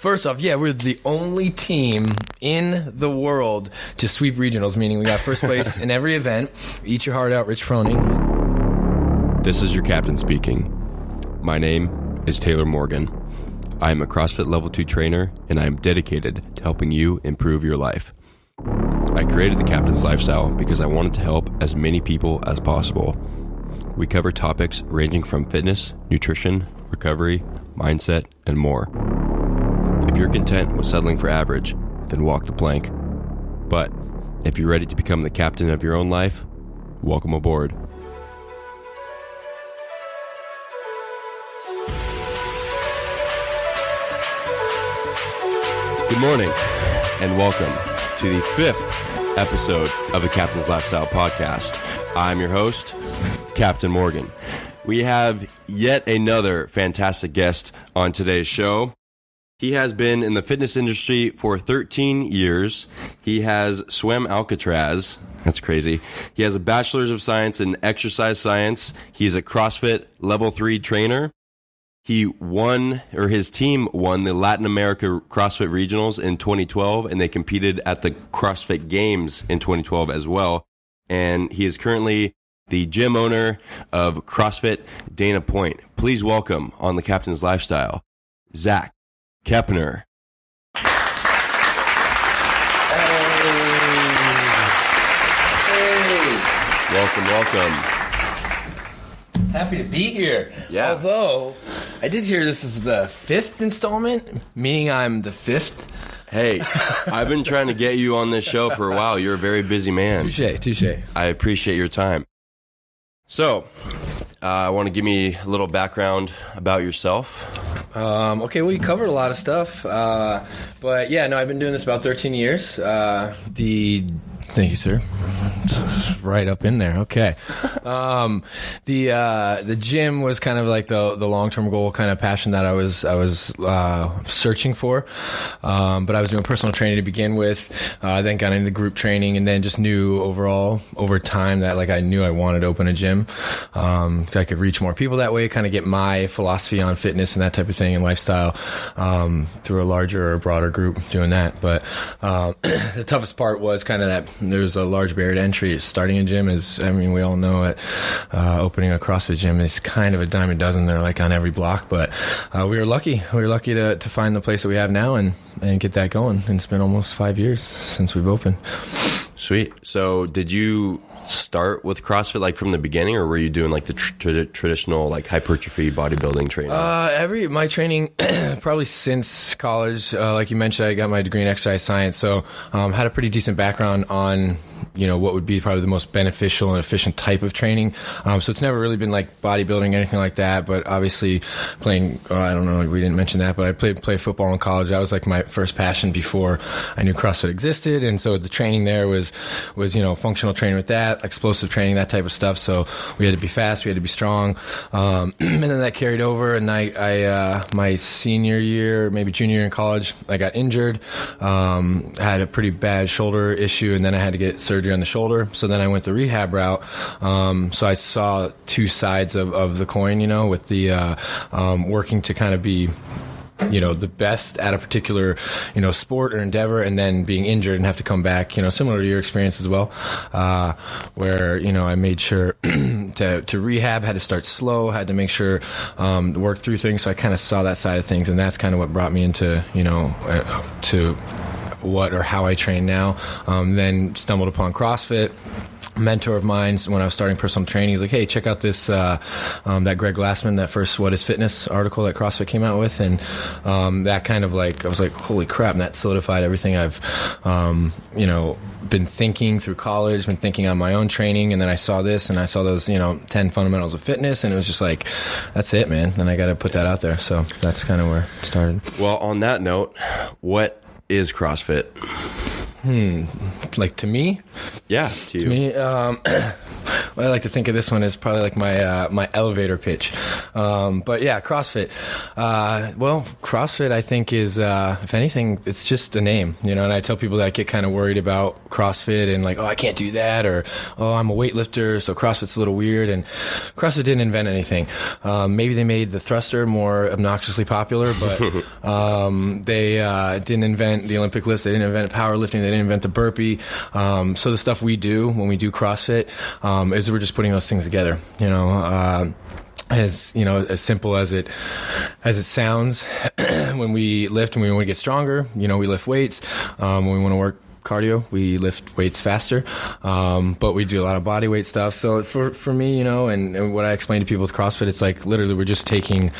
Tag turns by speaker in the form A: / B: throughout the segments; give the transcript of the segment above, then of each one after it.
A: First off, yeah, we're the only team in the world to sweep regionals, meaning we got first place in every event. Eat your heart out, Rich Froning.
B: This is your captain speaking. My name is Taylor Morgan. I am a CrossFit Level 2 trainer, and I am dedicated to helping you improve your life. I created the Captain's Lifestyle because I wanted to help as many people as possible. We cover topics ranging from fitness, nutrition, recovery, mindset, and more. If you're content with settling for average, then walk the plank. But if you're ready to become the captain of your own life, welcome aboard. Good morning, and welcome to the 5th episode of the Captain's Lifestyle Podcast. I'm your host, Captain Morgan. We have yet another fantastic guest on today's show. He has been in the fitness industry for 13 years. He has swam Alcatraz. That's crazy. He has a bachelor's of science in exercise science. He's a CrossFit Level 3 trainer. He won, or his team won, the Latin America CrossFit Regionals in 2012, and they competed at the CrossFit Games in 2012 as well. And he is currently the gym owner of CrossFit Dana Point. Please welcome on the Captain's Lifestyle, Zak Kepner.
A: Hey.
B: Welcome.
A: Happy to be here.
B: Yeah.
A: Although, I did hear this is the 5th installment, meaning I'm the 5th.
B: Hey, I've been trying to get you on this show for a while. You're a very busy man.
A: Touche.
B: I appreciate your time. So, I want to give me a little background about yourself.
A: Okay, well, you covered a lot of stuff. But yeah, no, I've been doing this about 13 years. Thank you, sir. It's right up in there. Okay. The gym was kind of like the long-term goal, kind of passion that I was searching for. But I was doing personal training to begin with, then got into group training, and then just knew overall over time that I knew I wanted to open a gym. I could reach more people that way, kind of get my philosophy on fitness and that type of thing and lifestyle through a larger or broader group doing that. But the toughest part was kind of that there's a large barrier to entry. Starting a gym is, we all know it. Opening a CrossFit gym is kind of a dime a dozen. They're on every block, but we were lucky. We were lucky to find the place that we have now and get that going. And it's been almost 5 years since we've opened.
B: Sweet. So did you start with CrossFit from the beginning, or were you doing the traditional hypertrophy bodybuilding training?
A: My training probably since college, like you mentioned, I got my degree in exercise science, so had a pretty decent background on what would be probably the most beneficial and efficient type of training. So it's never really been bodybuilding, anything like that. But obviously playing, I don't know, we didn't mention that, but I played football in college. That was my first passion before I knew CrossFit existed. And so the training there was functional training with that, explosive training, that type of stuff. So we had to be fast, we had to be strong. And then that carried over, and I my senior year, maybe junior year in college, I got injured, had a pretty bad shoulder issue, and then I had to get surgery on the shoulder. So then I went the rehab route. So I saw two sides of the coin, with the working to kind of be the best at a particular, sport or endeavor, and then being injured and have to come back, similar to your experience as well, where, I made sure to rehab, had to start slow, had to make sure, work through things. So I kind of saw that side of things, and that's kind of what brought me into, to what or how I train now. Then stumbled upon CrossFit. Mentor of mine, when I was starting personal training, he's like, hey, check out this, that Greg Glassman, that first What is Fitness article that CrossFit came out with. And that kind of I was like, holy crap. And that solidified everything I've, been thinking through college, been thinking on my own training. And then I saw this, and I saw those, 10 fundamentals of fitness. And it was just like, that's it, man. And I got to put that out there. So that's kind of where it started.
B: Well, on that note, what is CrossFit?
A: To me?
B: Yeah, to you.
A: To me, Well, I like to think of this one as probably like my elevator pitch. But yeah, CrossFit. Well, CrossFit I think is, if anything, it's just a name, you know. And I tell people that get kind of worried about CrossFit and like, oh, I can't do that, or oh, I'm a weightlifter, so CrossFit's a little weird. And CrossFit didn't invent anything. Maybe they made the thruster more obnoxiously popular, but they didn't invent the Olympic lifts. They didn't invent powerlifting. They didn't invent the burpee. So the stuff we do when we do CrossFit is we're just putting those things together, you know. As you know, as simple as it sounds. When we lift and we want to get stronger, you know, we lift weights. When we want to work cardio, we lift weights faster, but we do a lot of body weight stuff. So for me, you know, and what I explain to people with CrossFit, it's like literally we're just taking,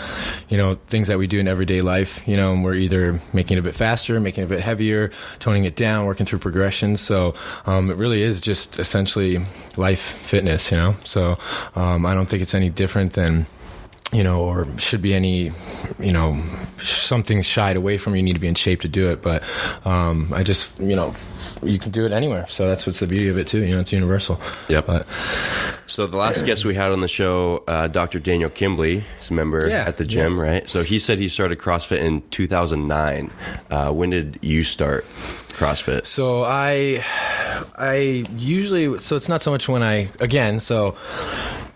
A: you know, things that we do in everyday life, you know, and we're either making it a bit faster, making it a bit heavier, toning it down, working through progressions. So it really is just essentially life fitness, you know. So I don't think it's any different than, you know, or should be any, you know, something shied away from. You need to be in shape to do it. But I just, you know, you can do it anywhere. So that's what's the beauty of it too. You know, it's universal. Yep. But,
B: so the last guest we had on the show, Dr. Daniel Kimbley, is a member at the gym, right? So he said he started CrossFit in 2009. When did you start CrossFit?
A: So I usually, so it's not so much when so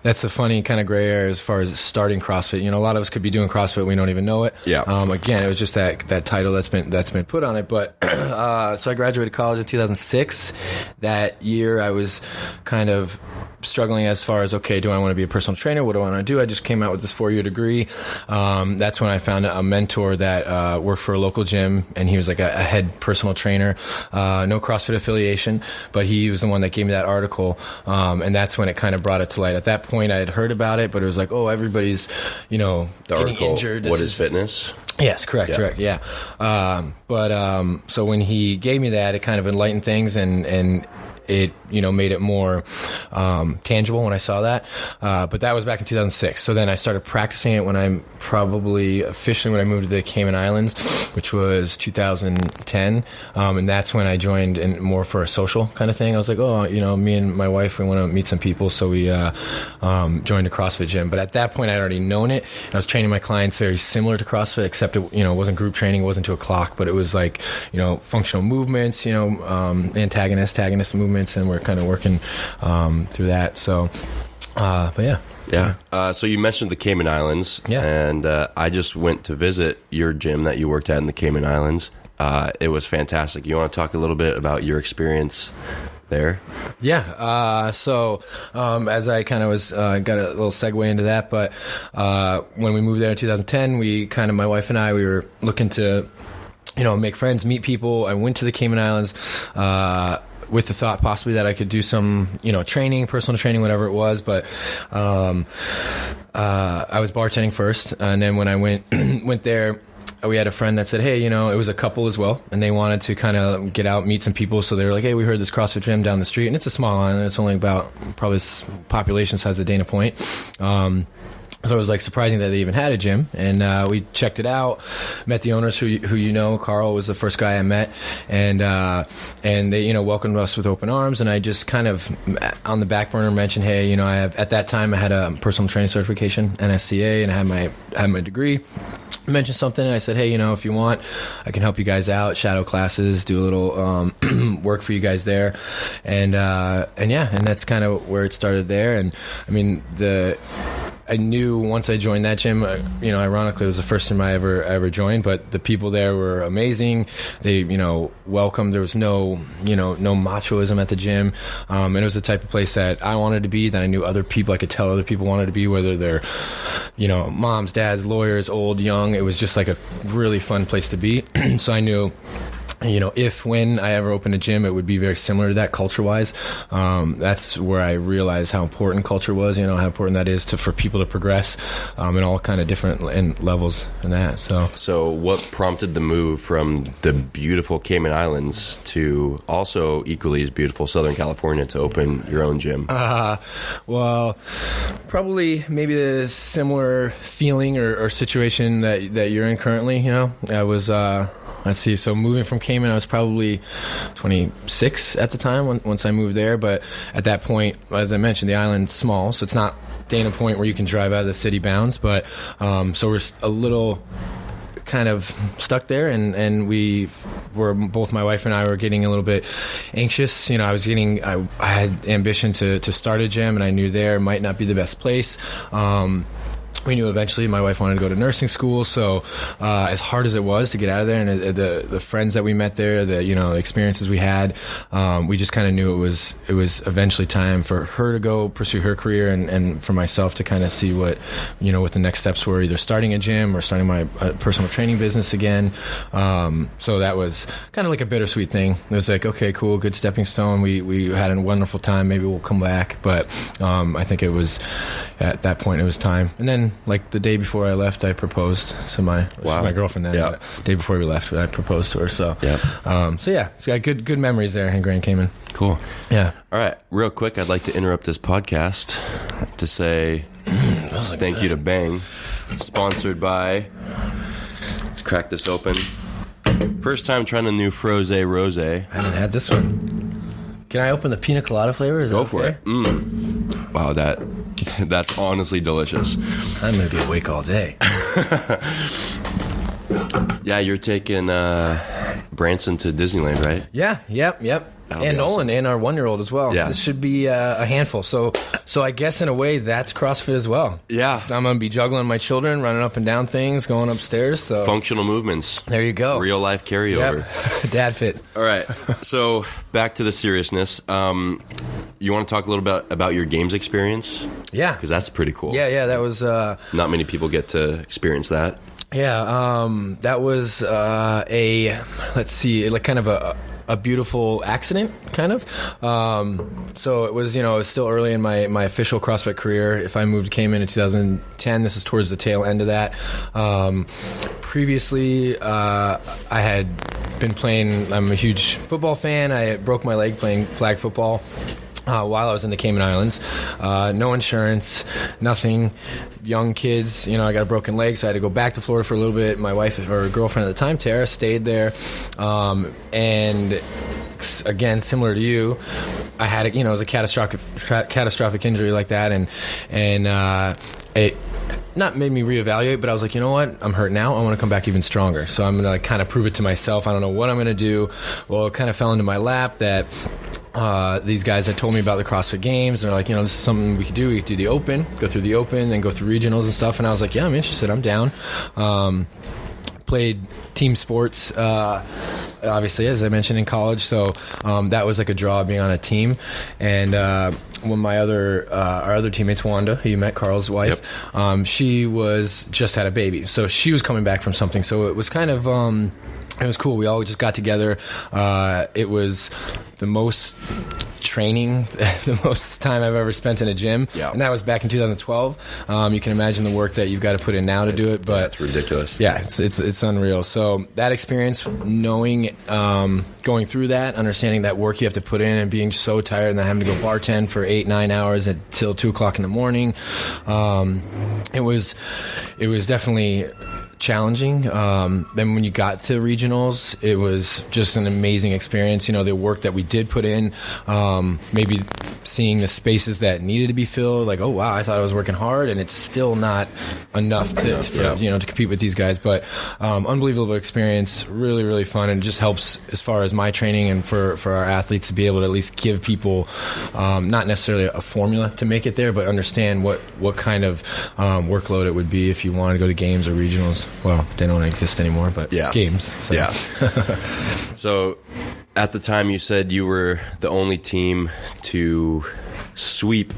A: that's a funny kind of gray area as far as starting CrossFit. You know, a lot of us could be doing CrossFit, we don't even know it.
B: Yeah.
A: Again, it was just that title that's been put on it. But so I graduated college in 2006. That year, I was kind of struggling as far as, okay, do I want to be a personal trainer? What do I want to do? I just came out with this 4-year degree. That's when I found a mentor that worked for a local gym, and he was like a head personal trainer. No CrossFit affiliation, but he was the one that gave me that article, and that's when it kind of brought it to light. At that point, I had heard about it, but it was like, oh, everybody's, you know,
B: the
A: getting
B: article,
A: injured.
B: What is fitness?
A: Yes, correct, yeah. So when he gave me that, it kind of enlightened things, and it, you know, made it more tangible when I saw that. But that was back in 2006. So then I started practicing it when I moved to the Cayman Islands, which was 2010. And that's when I joined in more for a social kind of thing. I was like, oh, you know, me and my wife, we want to meet some people. So we joined a CrossFit gym. But at that point, I'd already known it. And I was training my clients very similar to CrossFit, except it, you know, it wasn't group training. It wasn't to a clock, but it was like, you know, functional movements, you know, antagonist movements. And we're kind of working through that. So, but yeah.
B: Yeah. So you mentioned the Cayman Islands.
A: Yeah.
B: And I just went to visit your gym that you worked at in the Cayman Islands. It was fantastic. You want to talk a little bit about your experience there?
A: Yeah. So as I kind of was got a little segue into that, but when we moved there in 2010, my wife and I, we were looking to, you know, make friends, meet people. I went to the Cayman Islands with the thought possibly that I could do some, you know, training, personal training, whatever it was. But I was bartending first, and then when I went there, we had a friend that said, hey, you know, it was a couple as well, and they wanted to kind of get out, meet some people. So they were like, hey, we heard this CrossFit gym down the street, and it's a small island. It's only about probably population size of Dana Point. So it was like surprising that they even had a gym, and we checked it out. Met the owners, who you know, Carl was the first guy I met, and they, you know, welcomed us with open arms. And I just kind of on the back burner mentioned, hey, you know, at that time I had a personal training certification, NSCA, and I had my degree. I mentioned something, and I said, hey, you know, if you want, I can help you guys out, shadow classes, do a little work for you guys there, and that's kind of where it started there. And I mean, I knew once I joined that gym, you know, ironically, it was the first gym I ever joined, but the people there were amazing. They, you know, welcomed. There was no machoism at the gym. And it was the type of place that I wanted to be, that I knew other people, I could tell other people wanted to be, whether they're, you know, moms, dads, lawyers, old, young. It was just like a really fun place to be. So I knew, you know, when I ever opened a gym, it would be very similar to that culture-wise. That's where I realized how important culture was, you know, how important that is for people to progress in all kind of different levels in that. So
B: what prompted the move from the beautiful Cayman Islands to also equally as beautiful Southern California to open your own gym?
A: Well, probably maybe a similar feeling or situation that you're in currently. You know, I was let's see. So moving from Cayman, I was probably 26 at the time once I moved there. But at that point, as I mentioned, the island's small, so it's not Dana Point where you can drive out of the city bounds. But so we're a little kind of stuck there, and we were, both my wife and I were getting a little bit anxious. I had ambition to start a gym, and I knew there might not be the best place. We knew eventually my wife wanted to go to nursing school, so as hard as it was to get out of there, and the friends that we met there, the experiences we had, we just kind of knew it was eventually time for her to go pursue her career, and for myself to kind of see what the next steps were, either starting a gym or starting my personal training business again. So that was kind of like a bittersweet thing. It was like, okay, cool, good stepping stone. We had a wonderful time. Maybe we'll come back, but I think it was at that point it was time. And then, like the day before I left, I proposed to my girlfriend. Then,
B: yeah.
A: The day before we left, I proposed to her. So,
B: yeah.
A: It's got good memories there in Grand Cayman.
B: Cool.
A: Yeah.
B: All right, real quick, I'd like to interrupt this podcast to say thank you to Bang, sponsored by. Let's crack this open. First time trying a new Froze Rose.
A: I haven't had this one. Can I open the pina colada flavor? Go
B: for it. Wow, that's honestly delicious.
A: I'm going to be awake all day.
B: Yeah, you're taking Branson to Disneyland, right?
A: Yeah, yep. And Nolan, awesome. And our 1-year-old as well.
B: Yeah.
A: This should be a handful. So I guess in a way that's CrossFit as well.
B: Yeah.
A: I'm going to be juggling my children, running up and down things, going upstairs. So
B: functional movements.
A: There you go.
B: Real life carryover.
A: Yep. Dad fit.
B: All right. So back to the seriousness. You want to talk a little bit about your games experience?
A: Yeah.
B: Because that's pretty cool.
A: Yeah. That was...
B: Not many people get to experience that.
A: Yeah. That was let's see, like kind of a beautiful accident, kind of. So it was, it was still early in my official CrossFit career. If I moved to Cayman in 2010, this is towards the tail end of that. Previously, I had been playing, I'm a huge football fan. I broke my leg playing flag football. While I was in the Cayman Islands. No insurance, nothing. Young kids, I got a broken leg, so I had to go back to Florida for a little bit. My wife, or girlfriend at the time, Tara, stayed there. And again, similar to you, I had it was a catastrophic injury like that, and it not made me reevaluate, but I was like, you know what? I'm hurt now. I want to come back even stronger. So I'm going to kind of prove it to myself. I don't know what I'm going to do. Well, it kind of fell into my lap that these guys had told me about the CrossFit Games. They're like, this is something we could do. We could do the Open, go through the Open, then go through regionals and stuff. And I was like, yeah, I'm interested. I'm down. Played team sports, obviously, as I mentioned, in college. So that was like a draw, being on a team. And when our other teammates, Wanda, who you met, Carl's wife, yep. She just had a baby. So she was coming back from something. So it was kind of... it was cool. We all just got together. It was the most training, the most time I've ever spent in a gym. Yeah. And that was back in 2012. You can imagine the work that you've got to put in now to do it. But
B: it's ridiculous.
A: Yeah, it's unreal. So that experience, knowing, going through that, understanding that work you have to put in, and being so tired, and then having to go bartend for 8-9 hours until 2 o'clock in the morning. It was definitely challenging. Then when you got to regionals, it was just an amazing experience. The work that we did put in, maybe seeing the spaces that needed to be filled, like, oh wow, I thought I was working hard, and it's still not enough to compete with these guys. But unbelievable experience, really, really fun, and it just helps as far as my training and for our athletes to be able to at least give people not necessarily a formula to make it there, but understand what kind of workload it would be if you want to go to games or regionals. Well, they don't exist anymore, but games. So.
B: Yeah. So at the time you said you were the only team to sweep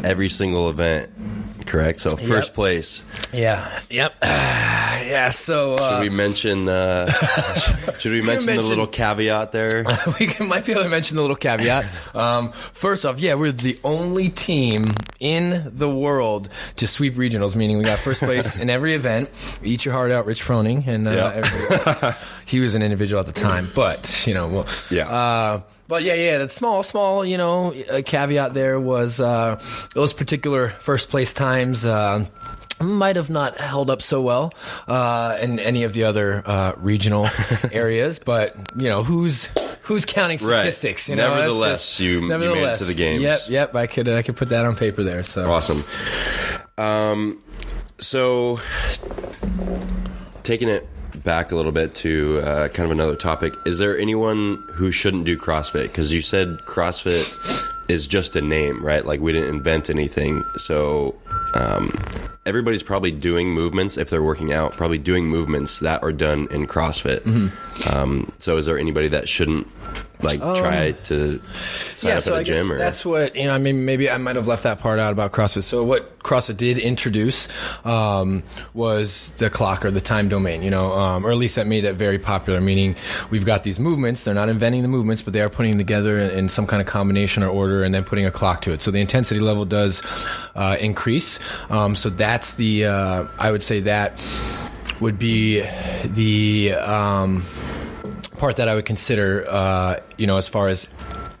B: every single event, correct? So first place.
A: Yeah. Yep. Yeah. So
B: should we mention the little caveat there?
A: Might be able to mention the little caveat. First off, we're the only team in the world to sweep regionals, meaning we got first place in every event. Eat your heart out, Rich Froning, and he was an individual at the time, but But that small, caveat there was those particular first place times. might have not held up so well in any of the other regional areas, but who's counting statistics?
B: Right. Nevertheless, you made it to the games.
A: Yep. I could put that on paper there. So
B: awesome. So taking it back a little bit to kind of another topic, is there anyone who shouldn't do CrossFit? Because you said CrossFit is just a name, right? Like, we didn't invent anything. So everybody's probably doing movements, if they're working out, probably doing movements that are done in CrossFit. Mm-hmm. So is there anybody that shouldn't try to sign up at a gym? Or?
A: That's what, maybe I might have left that part out about CrossFit. So what CrossFit did introduce was the clock, or the time domain, or at least that made it very popular, meaning we've got these movements. They're not inventing the movements, but they are putting them together in some kind of combination or order, and then putting a clock to it. So the intensity level does increase. So that's the, I would say that would be the part that I would consider, as far as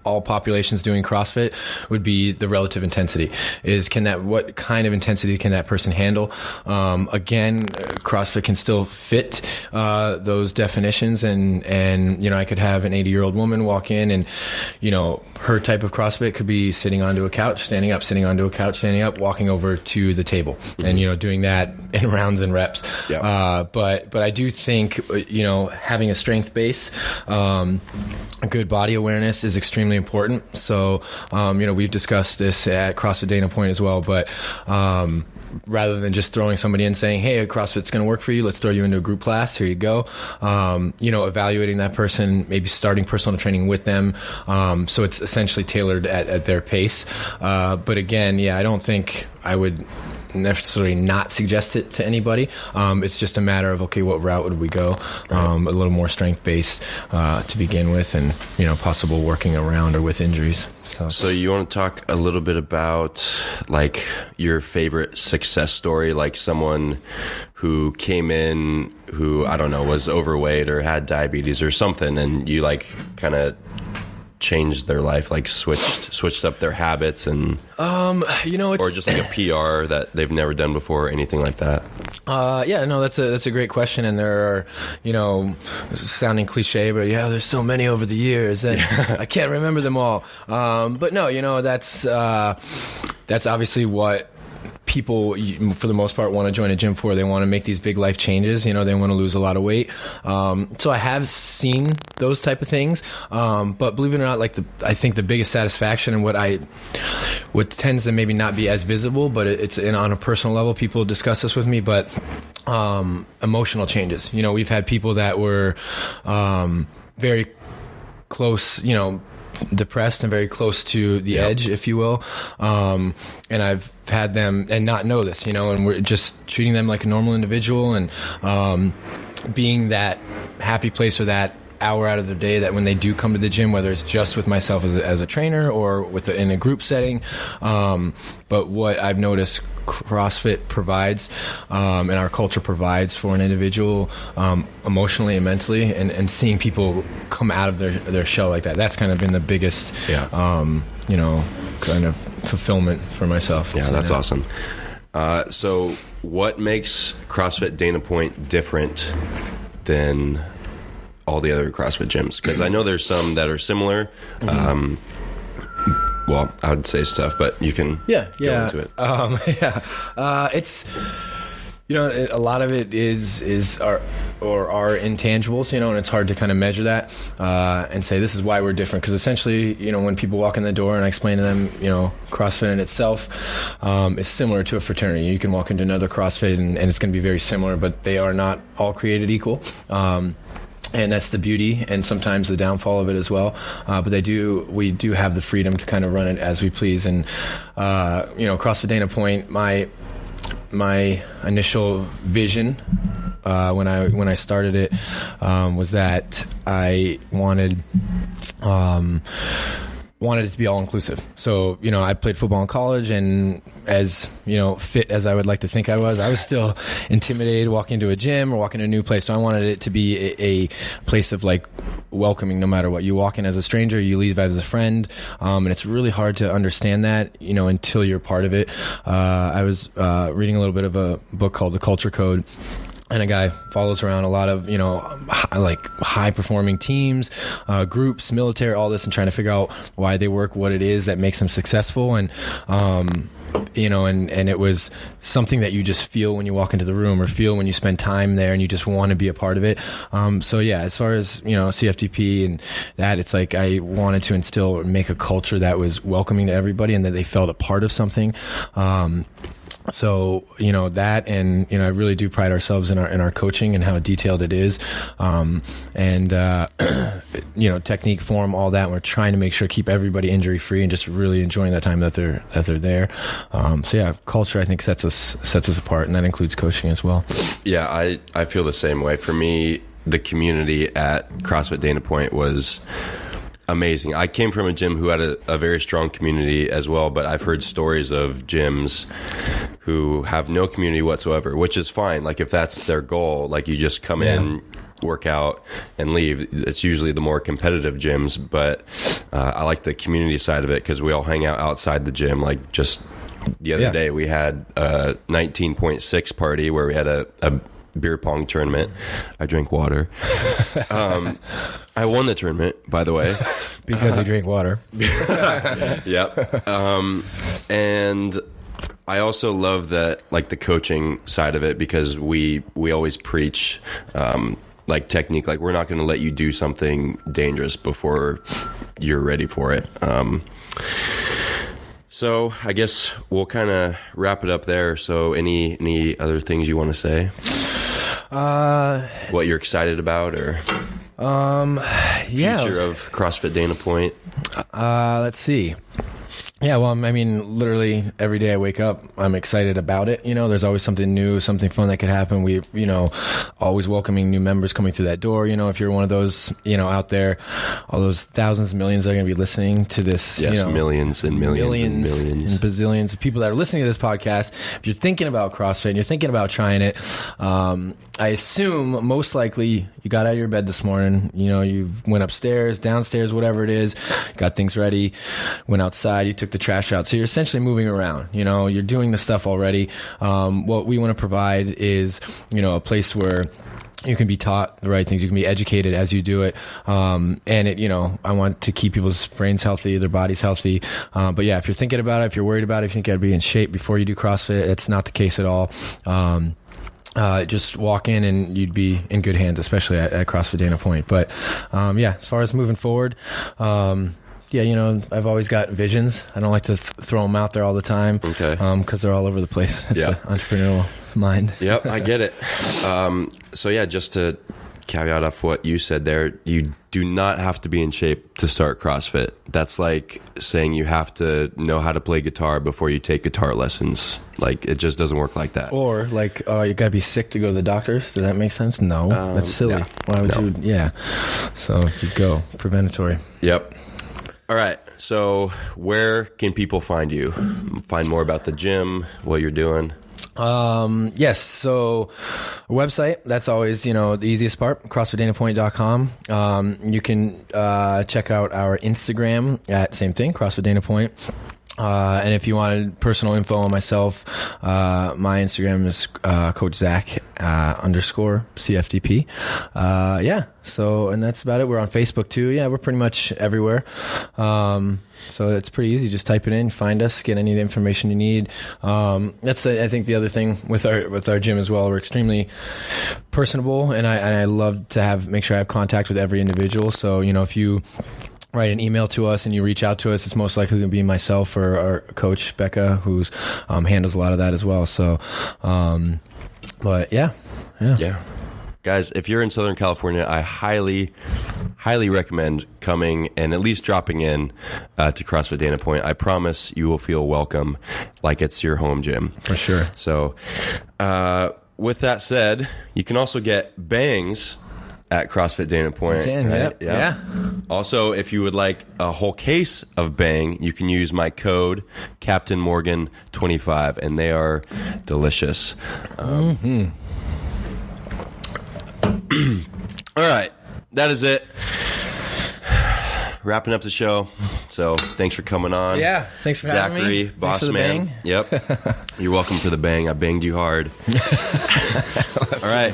A: all populations doing CrossFit, would be the relative intensity. What kind of intensity can that person handle? Again, CrossFit can still fit those definitions, and I could have an 80-year-old woman walk in, and her type of CrossFit could be sitting onto a couch, standing up, sitting onto a couch, standing up, walking over to the table, mm-hmm. and doing that in rounds and reps. Yep. But I do think having a strength base, a good body awareness is extremely important. So, we've discussed this at CrossFit Dana Point as well, but rather than just throwing somebody in saying, hey, CrossFit's going to work for you, let's throw you into a group class, here you go. Evaluating that person, maybe starting personal training with them. So it's essentially tailored at their pace. But again, I don't think I would necessarily not suggest it to anybody. It's just a matter of, okay, what route would we go? A little more strength based to begin with, and possible working around or with injuries. So
B: you want to talk a little bit about your favorite success story, like someone who came in who, I don't know, was overweight or had diabetes or something, and you kind of changed their life, switched up their habits, and or just a PR that they've never done before, or anything like that?
A: That's a great question, and there are, sounding cliche, but there's so many over the years, and I can't remember them all. But no, that's obviously what people, for the most part, want to join a gym for. They want to make these big life changes. They want to lose a lot of weight. So I have seen those type of things. But believe it or not, I think the biggest satisfaction, and what tends to maybe not be as visible, but it's on a personal level, people discuss this with me, but emotional changes. We've had people that were very close, depressed and very close to the edge, if you will. And I've had them and not know this, and we're just treating them like a normal individual, and being that happy place or that hour out of their day that when they do come to the gym, whether it's just with myself as a trainer or in a group setting. But what I've noticed CrossFit provides, and our culture provides for an individual, emotionally and mentally, and seeing people come out of their shell like that's kind of been the biggest, kind of fulfillment for myself.
B: Yeah, so that's awesome. So what makes CrossFit Dana Point different than all the other CrossFit gyms? Because I know there's some that are similar. Mm-hmm. Well, I would say stuff, but you can go into it.
A: It's, a lot of it is our intangibles, and it's hard to kind of measure that and say this is why we're different. Because essentially, when people walk in the door and I explain to them, CrossFit in itself is similar to a fraternity. You can walk into another CrossFit and it's going to be very similar, but they are not all created equal. And that's the beauty and sometimes the downfall of it as well. But we do have the freedom to kind of run it as we please. And, CrossFit Dana Point, my initial vision, when I started it, was that I wanted, wanted it to be all inclusive. So, I played football in college, and as, fit as I would like to think I was still intimidated walking into a gym or walking to a new place. So I wanted it to be a place of like welcoming no matter what. You walk in as a stranger, you leave as a friend. And it's really hard to understand that, until you're part of it. I was reading a little bit of a book called The Culture Code. And a guy follows around a lot of, like high-performing teams, groups, military, all this, and trying to figure out why they work, what it is that makes them successful. And, and it was something that you just feel when you walk into the room or feel when you spend time there and you just want to be a part of it. So, yeah, as far as, CFDP and that, it's like I wanted to instill or make a culture that was welcoming to everybody and that they felt a part of something. So, that, and, I really do pride ourselves in our coaching and how detailed it is. Technique, form, all that. We're trying to make sure, keep everybody injury free and just really enjoying that time that they're there. Culture, I think sets us apart, and that includes coaching as well.
B: Yeah. I feel the same way. For me, the community at CrossFit Dana Point was amazing. I came from a gym who had a very strong community as well, but I've heard stories of gyms who have no community whatsoever, which is fine. Like if that's their goal, like you just come in, work out, and leave. It's usually the more competitive gyms, but I like the community side of it because we all hang out outside the gym. Like just the other day, we had a 19.6 party where we had a beer pong tournament. I drank water. I won the tournament, by the way.
A: Because you drink water.
B: Yep. And I also love that, like the coaching side of it, because we always preach like technique. Like we're not going to let you do something dangerous before you're ready for it. So I guess we'll kind of wrap it up there. So any other things you want to say? What you're excited about, or future of CrossFit Dana Point?
A: Let's see. Yeah, well, I mean, literally every day I wake up, I'm excited about it. There's always something new, something fun that could happen. We, always welcoming new members coming through that door. If you're one of those, out there, all those thousands, millions that are going to be listening to this.
B: Yes, millions and millions and
A: bazillions of people that are listening to this podcast. If you're thinking about CrossFit and you're thinking about trying it, I assume most likely you got out of your bed this morning, you went upstairs, downstairs, whatever it is, got things ready, went outside, you took the trash out. So you're essentially moving around, you're doing the stuff already. What we want to provide is, a place where you can be taught the right things. You can be educated as you do it. And it, I want to keep people's brains healthy, their bodies healthy. But yeah, if you're thinking about it, if you're worried about it, if you think you got to be in shape before you do CrossFit, it's not the case at all. Just walk in and you'd be in good hands, especially at CrossFit Dana Point. But, as far as moving forward, I've always got visions. I don't like to throw them out there all the time.
B: Okay.
A: Because they're all over the place. It's an entrepreneurial mind.
B: Yep, I get it. Just to caveat off what you said there, you do not have to be in shape to start CrossFit. That's like saying you have to know how to play guitar before you take guitar lessons. Like, it just doesn't work like that.
A: Or like, you gotta be sick to go to the doctor. Does that make sense? No, that's silly.
B: Yeah.
A: Why would you? Yeah. So you go preventatory.
B: Yep. All right. So where can people find you? Find more about the gym, what you're doing?
A: Yes. So website, that's always, the easiest part, CrossFitDanaPoint.com. You can, check out our Instagram at same thing, CrossFit Dana Point. And if you wanted personal info on myself, my Instagram is, Coach Zak, _ CFDP. So, and that's about it. We're on Facebook too. Yeah, we're pretty much everywhere. So it's pretty easy. Just type it in, find us, get any of the information you need. That's I think the other thing with our gym as well. We're extremely personable, and I love to make sure I have contact with every individual. So, if you write an email to us and you reach out to us, it's most likely going to be myself or our coach Becca, who's handles a lot of that as well. So, but yeah.
B: Guys, if you're in Southern California, I highly recommend coming and at least dropping in to CrossFit Dana Point. I promise you will feel welcome, like it's your home gym.
A: For sure.
B: So, with that said, you can also get bangs at CrossFit Dana Point.
A: Right?
B: Yep. Yeah. Also, if you would like a whole case of Bang, you can use my code Captain Morgan 25, and they are delicious. All right, that is it. Wrapping up the show. So thanks for coming on.
A: Yeah, thanks for having
B: Zachary,
A: me.
B: boss man.
A: Bang.
B: Yep. You're welcome for the bang. I banged you hard. All right.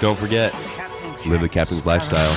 B: Don't forget, live the captain's lifestyle.